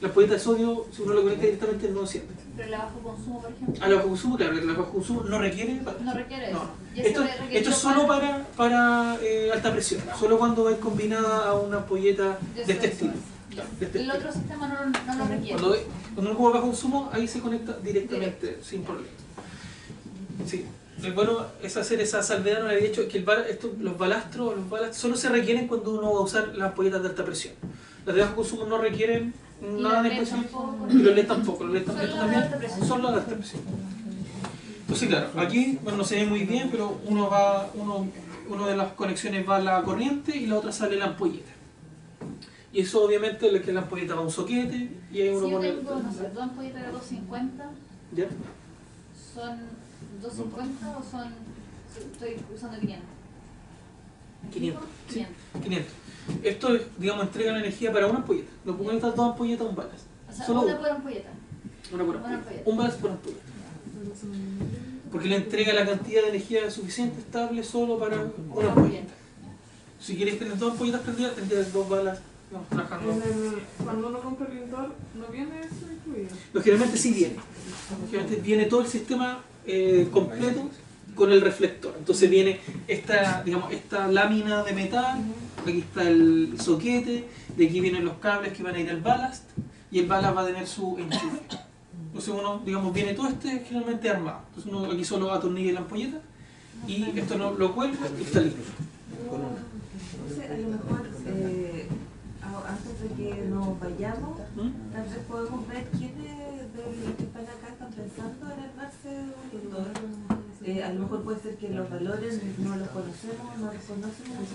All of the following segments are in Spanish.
La ampolleta de sodio, si uno lo conecta directamente, no enciende. Pero la bajo consumo, por ejemplo. A la bajo consumo, claro, la bajo consumo no requiere. No requiere eso. No. Y eso Esto es solo para alta presión, solo cuando va combinada a una ampolleta de este estilo. El otro sistema no lo requiere. Cuando uno ocupa bajo consumo, ahí se conecta directamente, sin problema. Sí. Lo bueno es hacer esa salvedad, no le había dicho, que los balastros solo se requieren cuando uno va a usar las ampolletas de alta presión. Las de bajo consumo no requieren nada de presión. Y los LED tampoco. Los LED también son las de alta presión. Entonces, claro, aquí bueno, no se ve muy bien, pero uno de las conexiones va a la corriente y la otra sale la ampolleta. Y eso obviamente es que la ampolleta va a un soquete y ahí uno pone... Si yo tengo, no sé, dos ampolletas de 250, ¿ya? ¿son 250 o son... estoy usando 500? 500. 500. 500. Esto es, digamos, entrega la energía para una ampolleta. No pongo estas dos ampolletas a un ballast. O sea, Solo una por ampolleta. una por ampolleta. Un ballast por ampolleta. Porque le entrega la cantidad de energía suficiente, estable, solo para una ampolleta. Si quieres tener dos ampolletas prendidas, tendrías dos balas trabajando. Cuando uno compra el indoor, ¿no viene eso incluido? Lógicamente sí viene. Lógicamente viene todo el sistema completo con el reflector. Entonces viene esta lámina de metal, aquí está el soquete, de aquí vienen los cables que van a ir al ballast y el ballast va a tener su enchufe. Entonces uno, viene todo generalmente armado. Entonces uno aquí solo atornilla la ampolleta y esto lo cuelga y está listo. Entonces, a lo mejor, antes de que nos vayamos, tal vez podemos ver quiénes de los que están acá están pensando en armarse un indoor. A lo mejor puede ser que los valores no los conocemos, no los conocemos,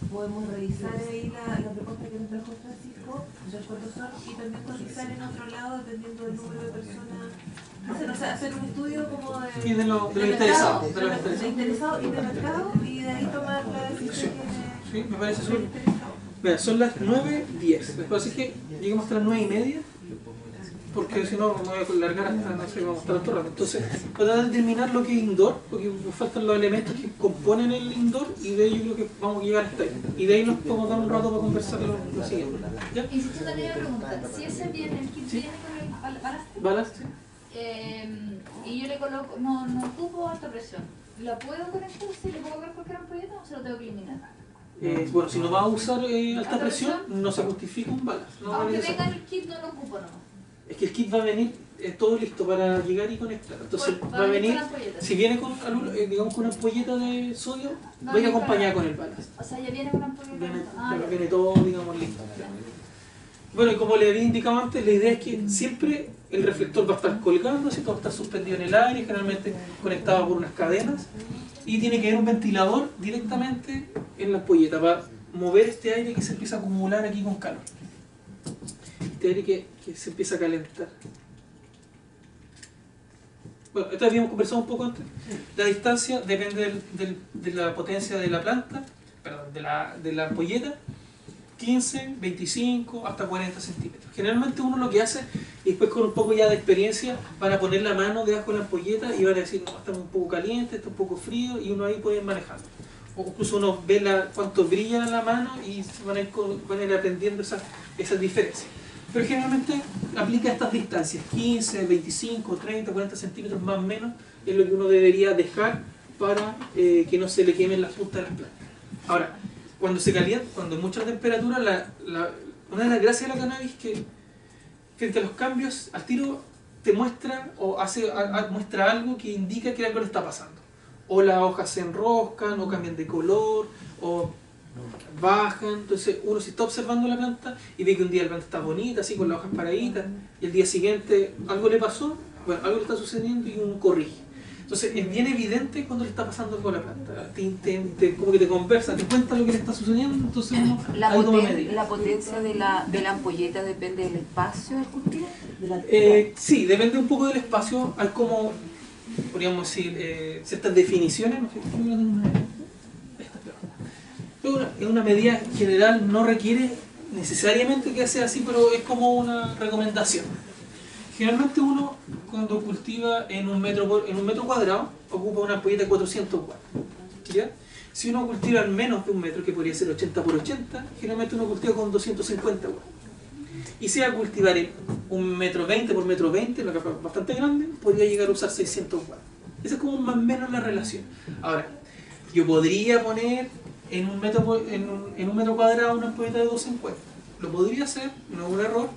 podemos revisar ahí la propuesta que nos trajo Francisco del profesor y también cotizar en otro lado dependiendo del número de personas. Hacer un estudio como de los interesados. De interesados y de mercado y de ahí tomar la decisión que sí, me parece súper. Mira, son las 9:10. Después así que lleguemos hasta las 9:30. Porque si no me voy a largar hasta, no sé, vamos a estar otro rato. Entonces, para determinar lo que es indoor, porque nos faltan los elementos que componen el indoor, y de ahí yo creo que vamos a llegar hasta ahí. Y de ahí nos podemos dar un rato para conversar lo siguiente. ¿Ya? Y si yo también me pregunta, si ese viene, el kit viene con el balast, ¿Balast? Sí. Y yo le coloco, no ocupo alta presión, ¿lo puedo conectar? ¿Sí? ¿Le puedo colocar cualquier ampolleta o se lo tengo que eliminar? Bueno, si no va a usar alta presión, no se justifica un ballast. No aunque vale venga el kit, no lo ocupo nomás. Es que el kit va a venir todo listo para llegar y conectar. Entonces va a venir, si viene con, digamos, con una ampolleta de sodio, va a ir acompañada con el ballast. O sea, ya viene con una ampolleta. Viene todo, digamos, listo. Bueno, y como le había indicado antes, la idea es que siempre el reflector va a estar colgando, ¿cierto? Va a estar suspendido en el aire, generalmente conectado por unas cadenas, y tiene que haber un ventilador directamente en la ampolleta para mover este aire que se empieza a acumular aquí con calor. Este aire que se empieza a calentar. Bueno, esto habíamos conversado un poco antes. La distancia depende de la potencia de la planta, perdón, de la ampolleta. 15, 25, hasta 40 centímetros. Generalmente uno lo que hace, y después con un poco ya de experiencia, van a poner la mano debajo de la ampolleta y van a decir, no, está un poco caliente, está un poco frío, y uno ahí puede ir manejando. O incluso uno ve cuánto brilla la mano y van a ir aprendiendo esas diferencias. Pero generalmente aplica estas distancias, 15, 25, 30, 40 centímetros más o menos, es lo que uno debería dejar para que no se le quemen las puntas de las plantas. Ahora, cuando se calienta, cuando hay mucha temperatura, una de las gracias de la cannabis es que frente a los cambios, al tiro te muestra o muestra algo que indica que algo le está pasando. O las hojas se enroscan, o cambian de color, o bajan. Entonces uno se está observando la planta y ve que un día la planta está bonita, así con las hojas paraditas, y el día siguiente algo le pasó, bueno, algo le está sucediendo y uno corrige. Entonces es bien evidente cuando le está pasando algo a la planta. Como que te conversa, te cuenta lo que le está sucediendo, entonces uno ¿La potencia de la ampolleta depende del espacio del cultivo? Sí, depende un poco del espacio. Hay como, podríamos decir, ciertas definiciones. No sé, en una medida general no requiere necesariamente que sea así, pero es como una recomendación. Generalmente uno, cuando cultiva en un metro cuadrado, ocupa una ampolleta de 400 watts. ¿Ya? Si uno cultiva en menos de un metro, que podría ser 80 por 80, generalmente uno cultiva con 250 watts. Y si va a cultivar en 1,20 por 1,20 m, una capa bastante grande, podría llegar a usar 600 watts. Esa es como más o menos la relación. Ahora, yo podría poner en un metro cuadrado una ampolleta de 250. Lo podría hacer, no es un error,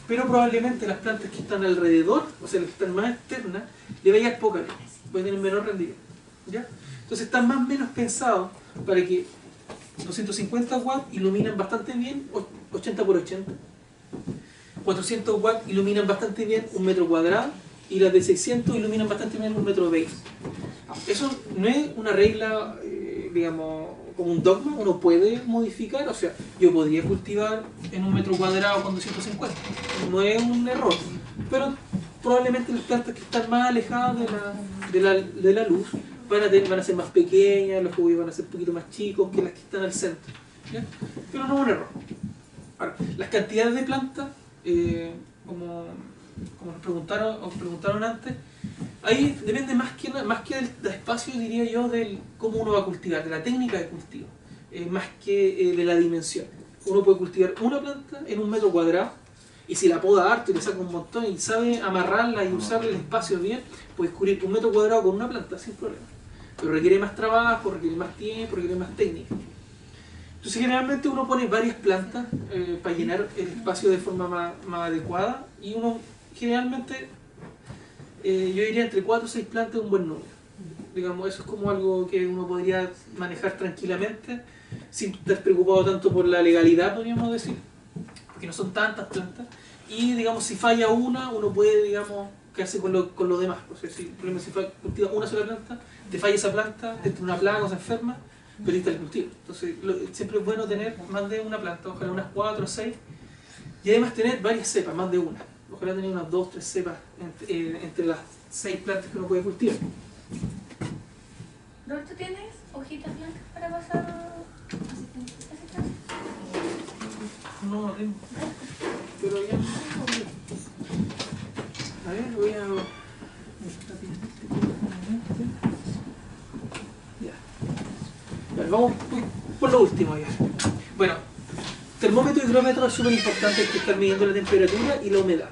pero probablemente las plantas que están alrededor, o sea, las que están más externas, le vaya a dar poca luz, puede tener menor rendimiento. ¿Ya? Entonces están más o menos pensados para que 250 watts iluminan bastante bien 80 por 80. 400 watts iluminan bastante bien 1 metro cuadrado y las de 600 iluminan bastante bien 1,20 m. Eso no es una regla, digamos, como un dogma, uno puede modificar, o sea, yo podría cultivar en 1 metro cuadrado con 250, no es un error, pero probablemente las plantas que están más alejadas de la luz van a ser más pequeñas, los jugos van a ser un poquito más chicos que las que están al centro, ¿ya? Pero no es un error. Ahora, las cantidades de plantas, como os preguntaron antes, ahí depende más que del espacio, diría yo, del cómo uno va a cultivar, de la técnica de cultivo, más que de la dimensión. Uno puede cultivar una planta en 1 metro cuadrado, y si la poda harto y le saca un montón y sabe amarrarla y usar el espacio bien, puedes cubrir 1 metro cuadrado con una planta sin problema. Pero requiere más trabajo, requiere más tiempo, requiere más técnica. Entonces generalmente uno pone varias plantas para llenar el espacio de forma más adecuada, y uno generalmente, yo diría entre 4 o 6 plantas es un buen número. Digamos, eso es como algo que uno podría manejar tranquilamente, sin estar preocupado tanto por la legalidad, podríamos decir, porque no son tantas plantas, y digamos, si falla una, uno puede, digamos, quedarse con lo demás. O sea, si, por ejemplo, si cultivas una sola planta, te falla esa planta, te entra una plaga o se enferma, perdiste el cultivo. Entonces, siempre es bueno tener más de una planta, ojalá unas 4 o 6, y además tener varias cepas, más de una. Ojalá tener unas 2 o 3 cepas entre las 6 plantas que uno puede cultivar. ¿Roberto, tienes hojitas blancas para pasar asistencia? No tengo. Pero ya. A ver, voy a. Ya. Vamos por lo último ya. Bueno, termómetro y higrómetro es súper importante, que estar midiendo la temperatura y la humedad.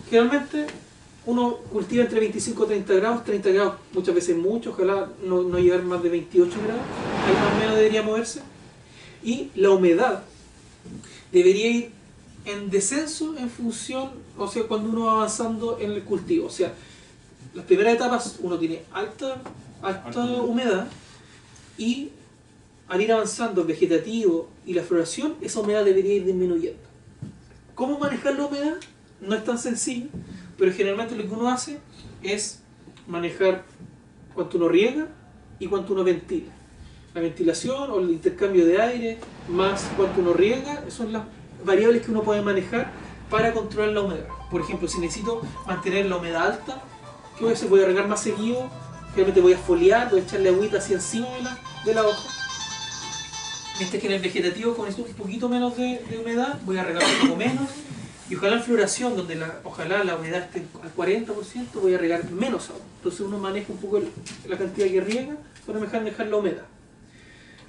Generalmente uno cultiva entre 25 y 30 grados muchas veces mucho, ojalá no llegar más de 28 grados, ahí más o menos debería moverse. Y la humedad debería ir en descenso en función, o sea, cuando uno va avanzando en el cultivo. O sea, las primeras etapas uno tiene alta humedad, y al ir avanzando el vegetativo y la floración, esa humedad debería ir disminuyendo. ¿Cómo manejar la humedad? No es tan sencillo, pero generalmente lo que uno hace es manejar cuánto uno riega y cuánto uno ventila. La ventilación o el intercambio de aire más cuánto uno riega son las variables que uno puede manejar para controlar la humedad. Por ejemplo, si necesito mantener la humedad alta, ¿qué voy a hacer? Voy a regar más seguido, realmente voy a foliar, voy a echarle agüita así encima de la hoja. Mientras que en el vegetativo, con un poquito menos de humedad, voy a regar un poco menos. Y ojalá en floración, donde ojalá la humedad esté al 40%, voy a regar menos agua. Entonces uno maneja un poco la cantidad que riega para manejar la humedad.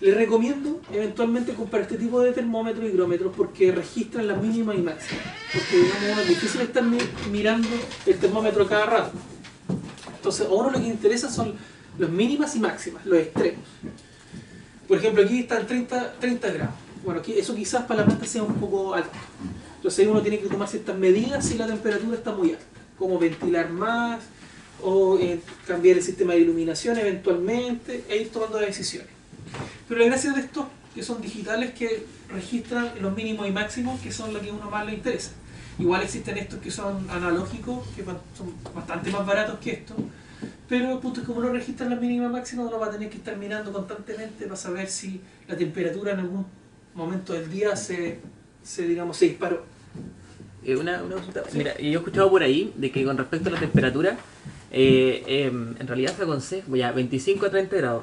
Les recomiendo eventualmente comprar este tipo de termómetros y higrómetros porque registran las mínimas y máximas. Porque digamos, es difícil estar mirando el termómetro cada rato. Entonces a uno lo que interesa son las mínimas y máximas, los extremos. Por ejemplo, aquí están 30 grados. Bueno, eso quizás para la planta sea un poco alto. Entonces uno tiene que tomar ciertas medidas si la temperatura está muy alta, como ventilar más o cambiar el sistema de iluminación eventualmente, e ir tomando decisiones. Pero la gracia de estos, que son digitales, que registran los mínimos y máximos, que son lo que a uno más le interesa. Igual existen estos que son analógicos, que son bastante más baratos que estos, pero el punto es que como uno registra las mínimas y máximas, uno va a tener que estar mirando constantemente para saber si la temperatura en algún momento del día se disparó. Una consulta. Sí. Mira, yo he escuchado por ahí de que con respecto a la temperatura, en realidad se aconseja ya 25 a 30 grados.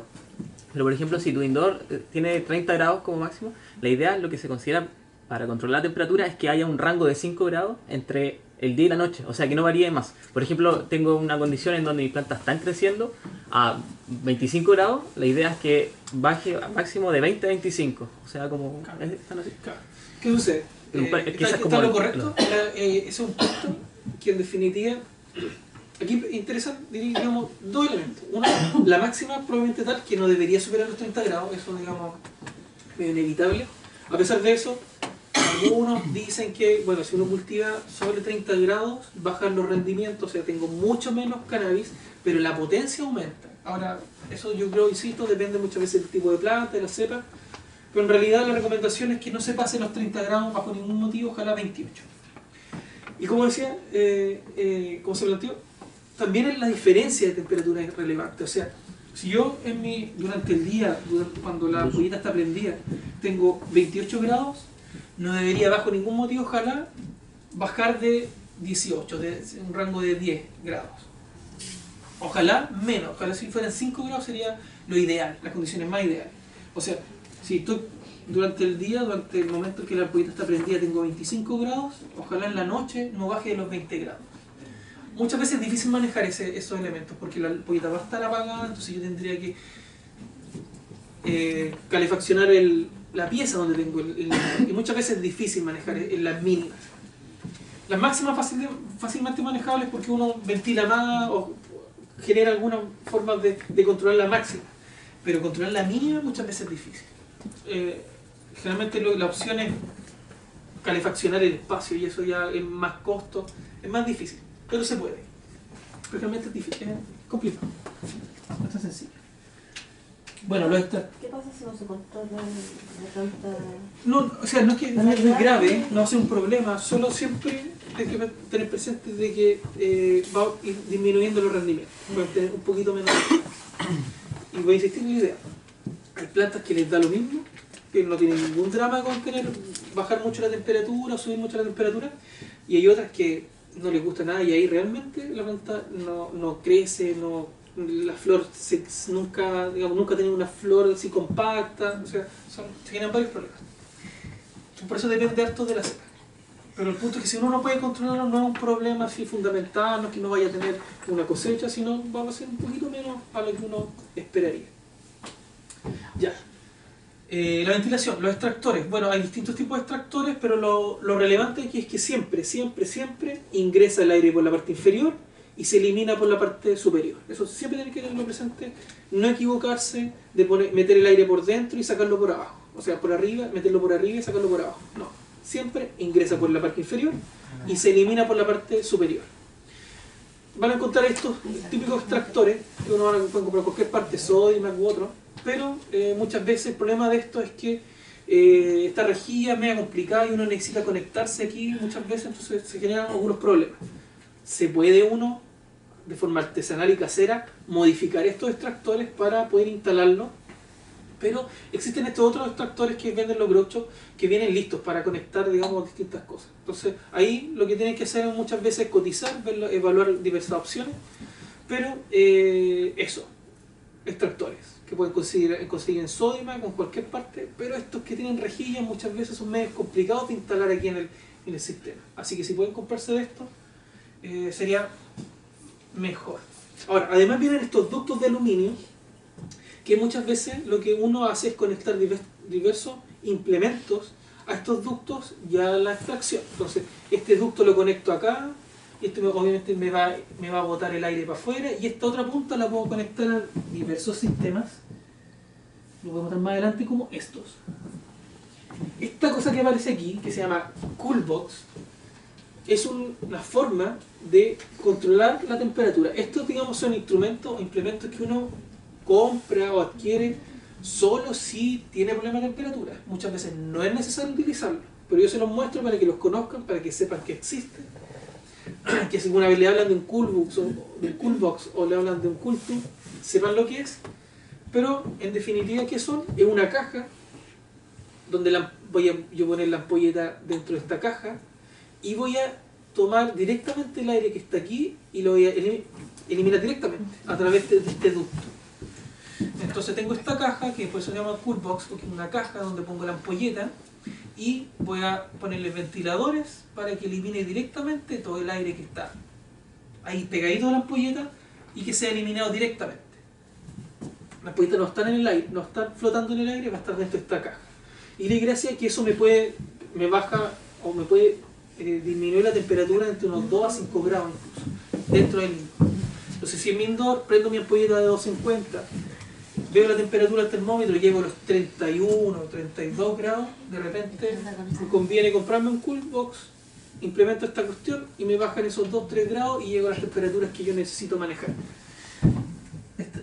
Pero por ejemplo, si tu indoor tiene 30 grados como máximo, la idea, lo que se considera para controlar la temperatura, es que haya un rango de 5 grados entre el día y la noche, o sea, que no varíe más. Por ejemplo, tengo una condición en donde mis plantas están creciendo a 25 grados, la idea es que baje a máximo de 20 a 25, o sea, como... ¿Qué sucede? Es que esa es está como lo el- correcto. Ese es un punto que en definitiva aquí interesan, digamos, dos elementos. Uno, la máxima probablemente tal que no debería superar los 30 grados, eso digamos es inevitable. A pesar de eso, algunos dicen que, bueno, si uno cultiva sobre 30 grados, bajan los rendimientos, o sea, tengo mucho menos cannabis, pero la potencia aumenta. Ahora, eso yo creo, insisto, depende muchas veces del tipo de planta, de la cepa, pero en realidad la recomendación es que no se pase los 30 grados bajo ningún motivo, ojalá 28. Y como decía, como se planteó, también es la diferencia de temperatura es relevante. O sea, si yo durante el día, cuando la ampolleta está prendida, tengo 28 grados, no debería bajo ningún motivo, ojalá, bajar de 18, de un rango de 10 grados. Ojalá menos, ojalá si fueran 5 grados sería lo ideal, las condiciones más ideales. O sea, si estoy durante el día, durante el momento en que la ampolleta está prendida, tengo 25 grados, ojalá en la noche no baje de los 20 grados. Muchas veces es difícil manejar esos elementos porque la ampolleta va a estar apagada, entonces yo tendría que calefaccionar la pieza donde tengo y muchas veces es difícil manejar en las mínimas. Las máximas fácilmente manejables porque uno ventila más o genera alguna forma de controlar la máxima, pero controlar la mínima muchas veces es difícil. Generalmente la opción es calefaccionar el espacio y eso ya es más costo, es más difícil, pero se puede. Pero realmente es difícil, es complicado, no es tan sencillo. Bueno, ¿Qué pasa si no se controla de tanta...? no, o sea, no es que no es muy grave, no hace un problema, solo siempre hay que tener presente de que va a ir disminuyendo los rendimientos, va a tener un poquito menos. Y voy a insistir en la idea. Hay plantas que les da lo mismo, que no tienen ningún drama con bajar mucho la temperatura o subir mucho la temperatura, y hay otras que no les gusta nada y ahí realmente la planta no crece, la flor nunca ha tenido una flor así compacta, o sea, se generan varios problemas. Por eso depende harto de la cepa. Pero el punto es que si uno no puede controlarlo, no es un problema así fundamental, no es que no vaya a tener una cosecha, sino va a ser un poquito menos a lo que uno esperaría. Ya. La ventilación, los extractores. Bueno, hay distintos tipos de extractores, pero lo relevante aquí es que siempre ingresa el aire por la parte inferior y se elimina por la parte superior. Eso siempre tiene que tenerlo presente, no equivocarse de meter el aire por dentro y sacarlo por abajo. O sea, por arriba, meterlo por arriba y sacarlo por abajo. No, siempre ingresa por la parte inferior y se elimina por la parte superior. Van a encontrar estos típicos extractores que uno puede comprar en cualquier parte, Sodimac u otro, pero muchas veces el problema de esto es que esta rejilla es media complicada y uno necesita conectarse aquí muchas veces, entonces se generan algunos problemas. Se puede uno, de forma artesanal y casera, modificar estos extractores para poder instalarlos, pero existen estos otros extractores que venden los brochos que vienen listos para conectar, digamos, distintas cosas. Entonces ahí lo que tienen que hacer muchas veces es cotizar, evaluar diversas opciones, pero eso, extractores que pueden conseguir en Sodimac con cualquier parte, pero estos que tienen rejillas muchas veces son medio complicados de instalar aquí en el sistema. Así que si pueden comprarse de estos, sería mejor. Ahora, además vienen estos ductos de aluminio que muchas veces lo que uno hace es conectar diversos implementos a estos ductos y a la extracción. Entonces, este ducto lo conecto acá, y este obviamente me va a botar el aire para afuera, y esta otra punta la puedo conectar a diversos sistemas, lo voy a mostrar más adelante como estos. Esta cosa que aparece aquí, que se llama Coolbox, es una forma de controlar la temperatura. Estos, digamos, son instrumentos o implementos que uno compra o adquiere solo si tiene problemas de temperatura. Muchas veces no es necesario utilizarlo, pero yo se los muestro para que los conozcan, para que sepan que existen, que si alguna vez le hablan de un Coolbox o le hablan de un Cooltube, sepan lo que es. Pero en definitiva, ¿qué son? Es una caja donde voy a poner la ampolleta dentro de esta caja y voy a tomar directamente el aire que está aquí y lo voy a eliminar directamente a través de este ducto. Entonces tengo esta caja, que por eso se llama Coolbox, porque es una caja donde pongo la ampolleta y voy a ponerle ventiladores para que elimine directamente todo el aire que está ahí pegadito a la ampolleta y que sea eliminado directamente. Las ampolletas no están en el aire, no están flotando en el aire, va a estar dentro de esta caja. Y la gracia es que eso me baja o me puede disminuir la temperatura entre unos 2 a 5 grados incluso, dentro del indoor. Entonces si en mi indoor prendo mi ampolleta de 250, veo la temperatura del termómetro, llego a los 31, 32 grados, de repente me conviene comprarme un cool box, implemento esta cuestión y me bajan esos 2-3 grados y llego a las temperaturas que yo necesito manejar.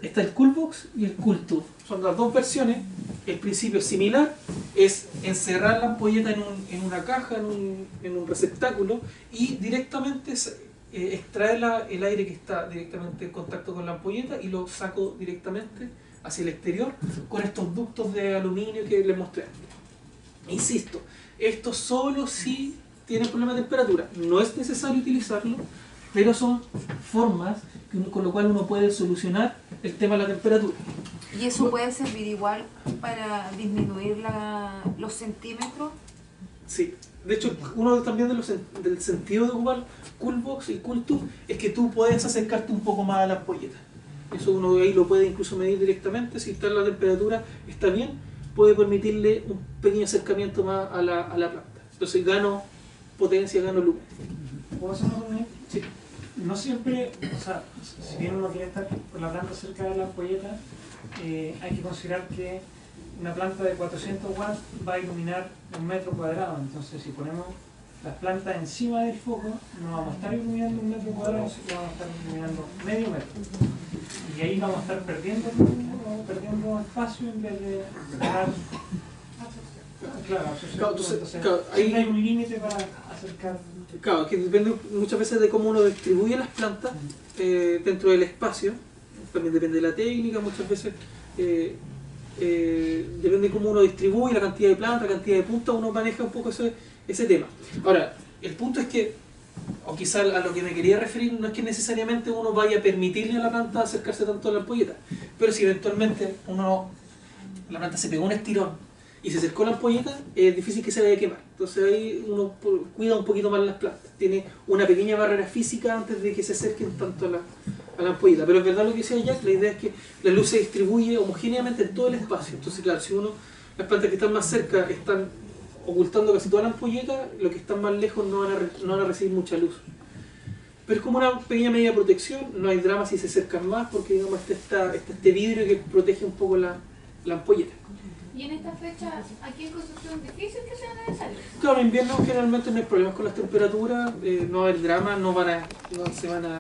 Está el cool box y el cool tube. Son las dos versiones. El principio es similar, es encerrar la ampolleta en una caja, en un receptáculo y directamente extraer el aire que está directamente en contacto con la ampolleta y lo saco directamente hacia el exterior con estos ductos de aluminio que les mostré. Insisto, esto solo si tiene problema de temperatura. No es necesario utilizarlo, pero son formas con lo cual uno puede solucionar el tema de la temperatura. ¿Y eso puede servir igual para disminuir los centímetros? Sí, de hecho, uno también del sentido de ocupar cool box y cool tube es que tú puedes acercarte un poco más a la ampolleta. Eso uno ahí lo puede incluso medir directamente. Si está la temperatura está bien, puede permitirle un pequeño acercamiento más a la planta. Entonces gano potencia, gano lumen. ¿Puedo hacer una pregunta? Sí. No siempre, o sea, si bien uno quiere estar con la planta cerca de la ampolleta, hay que considerar que una planta de 400 watts va a iluminar 1 metro cuadrado. Entonces, si ponemos las plantas encima del foco, no vamos a estar iluminando 1 metro cuadrado, sino que vamos a estar iluminando medio metro. Y ahí vamos a estar perdiendo espacio en vez de ganar. Claro, entonces, ahí hay un límite para acercar. Claro, que depende muchas veces de cómo uno distribuye las plantas dentro del espacio. También depende de la técnica, muchas veces depende de cómo uno distribuye la cantidad de plantas, la cantidad de puntas, uno maneja un poco ese tema. Ahora, el punto es que, o quizá a lo que me quería referir, no es que necesariamente uno vaya a permitirle a la planta acercarse tanto a la ampolleta, pero si eventualmente la planta se pegó un estirón y se acercó a la ampolleta, es difícil que se vaya a quemar. Entonces ahí uno cuida un poquito más las plantas. Tiene una pequeña barrera física antes de que se acerquen tanto a la ampolleta. Pero es verdad lo que decía Jack, la idea es que la luz se distribuye homogéneamente en todo el espacio. Entonces claro, si las plantas que están más cerca están ocultando casi toda la ampolleta, los que están más lejos no van a recibir mucha luz. Pero es como una pequeña medida de protección, no hay drama si se acercan más, porque digamos está este vidrio que protege un poco la ampolleta. Y en esta fecha, aquí en construcción difícil que sea necesario. Claro, en invierno generalmente no hay problemas con las temperaturas, no va a haber drama, no se van a